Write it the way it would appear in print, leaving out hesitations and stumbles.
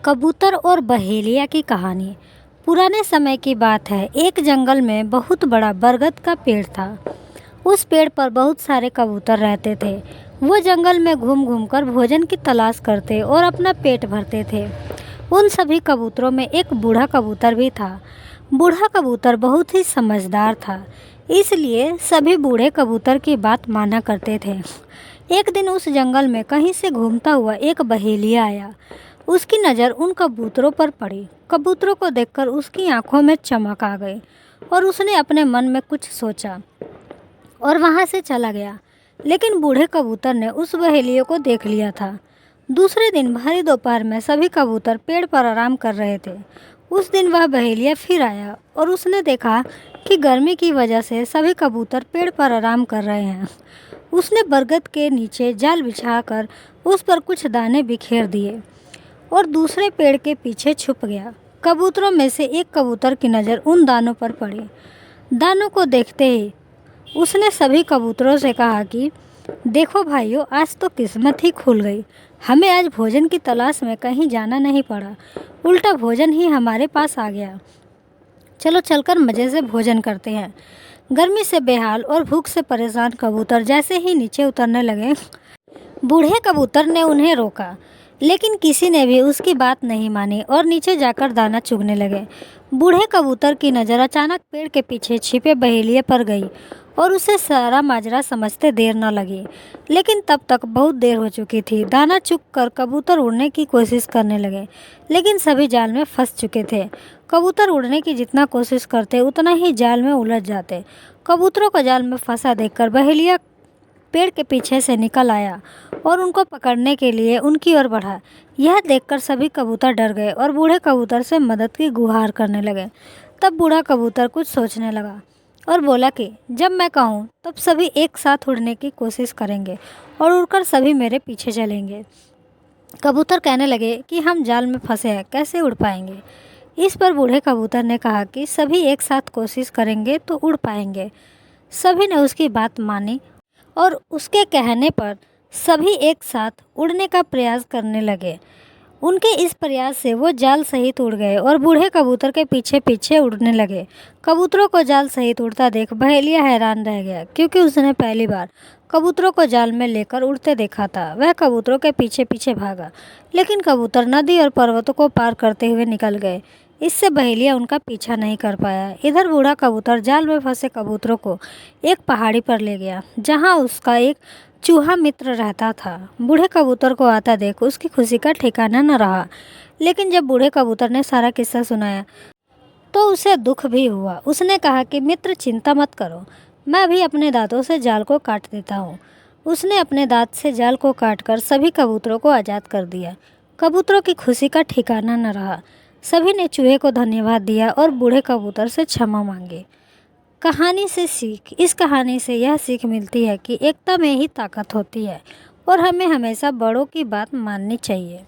कबूतर और बहेलिया की कहानी। पुराने समय की बात है। एक जंगल में बहुत बड़ा बरगद का पेड़ था। उस पेड़ पर बहुत सारे कबूतर रहते थे। वो जंगल में घूम घूम कर भोजन की तलाश करते और अपना पेट भरते थे। उन सभी कबूतरों में एक बूढ़ा कबूतर भी था। बूढ़ा कबूतर बहुत ही समझदार था, इसलिए सभी बूढ़े कबूतर की बात माना करते थे। एक दिन उस जंगल में कहीं से घूमता हुआ एक बहेलिया आया। उसकी नज़र उन कबूतरों पर पड़ी। कबूतरों को देखकर उसकी आंखों में चमक आ गई और उसने अपने मन में कुछ सोचा और वहां से चला गया। लेकिन बूढ़े कबूतर ने उस बहेलिये को देख लिया था। दूसरे दिन भारी दोपहर में सभी कबूतर पेड़ पर आराम कर रहे थे। उस दिन वह बहेलिया फिर आया और उसने देखा कि गर्मी की वजह से सभी कबूतर पेड़ पर आराम कर रहे हैं। उसने बरगद के नीचे जाल बिछाकर उस पर कुछ दाने बिखेर दिए और दूसरे पेड़ के पीछे छुप गया। कबूतरों में से एक कबूतर की नज़र उन दानों पर पड़ी। दानों को देखते ही उसने सभी कबूतरों से कहा कि देखो भाइयों, आज तो किस्मत ही खुल गई। हमें आज भोजन की तलाश में कहीं जाना नहीं पड़ा, उल्टा भोजन ही हमारे पास आ गया। चलो चलकर मज़े से भोजन करते हैं। गर्मी से बेहाल और भूख से परेशान कबूतर जैसे ही नीचे उतरने लगे, बूढ़े कबूतर ने उन्हें रोका, लेकिन किसी ने भी उसकी बात नहीं मानी और नीचे जाकर दाना चुगने लगे। बूढ़े कबूतर की नज़र अचानक पेड़ के पीछे छिपे बहेलिये पर गई और उसे सारा माजरा समझते देर न लगी। लेकिन तब तक बहुत देर हो चुकी थी। दाना चुग कर कबूतर उड़ने की कोशिश करने लगे, लेकिन सभी जाल में फंस चुके थे। कबूतर उड़ने की जितना कोशिश करते उतना ही जाल में उलझ जाते। कबूतरों को जाल में फंसा देखकर बहेलिया पेड़ के पीछे से निकल आया और उनको पकड़ने के लिए उनकी ओर बढ़ा। यह देखकर सभी कबूतर डर गए और बूढ़े कबूतर से मदद की गुहार करने लगे। तब बूढ़ा कबूतर कुछ सोचने लगा और बोला कि जब मैं कहूँ तब सभी एक साथ उड़ने की कोशिश करेंगे और उड़कर सभी मेरे पीछे चलेंगे। कबूतर कहने लगे कि हम जाल में फंसे हैं, कैसे उड़ पाएंगे। इस पर बूढ़े कबूतर ने कहा कि सभी एक साथ कोशिश करेंगे तो उड़ पाएंगे। सभी ने उसकी बात मानी और उसके कहने पर सभी एक साथ उड़ने का प्रयास करने लगे। उनके इस प्रयास से वो जाल सहित उड़ गए और बूढ़े कबूतर के पीछे पीछे उड़ने लगे। कबूतरों को जाल सहित उड़ता देख बहेलिया हैरान रह गया, क्योंकि उसने पहली बार कबूतरों को जाल में लेकर उड़ते देखा था। वह कबूतरों के पीछे पीछे भागा, लेकिन कबूतर नदी और पर्वतों को पार करते हुए निकल गए। इससे बहेलिया उनका पीछा नहीं कर पाया। इधर बूढ़ा कबूतर जाल में फंसे कबूतरों को एक पहाड़ी पर ले गया, जहाँ उसका एक चूहा मित्र रहता था। बूढ़े कबूतर को आता देख उसकी खुशी का ठिकाना न रहा। लेकिन जब बूढ़े कबूतर ने सारा किस्सा सुनाया तो उसे दुख भी हुआ। उसने कहा कि मित्र, चिंता मत करो, मैं भी अपने दांतों से जाल को काट देता हूँ। उसने अपने दांत से जाल को काटकर सभी कबूतरों को आज़ाद कर दिया। कबूतरों की खुशी का ठिकाना न रहा। सभी ने चूहे को धन्यवाद दिया और बूढ़े कबूतर से क्षमा मांगी। कहानी से सीख। इस कहानी से यह सीख मिलती है कि एकता में ही ताकत होती है और हमें हमेशा बड़ों की बात माननी चाहिए।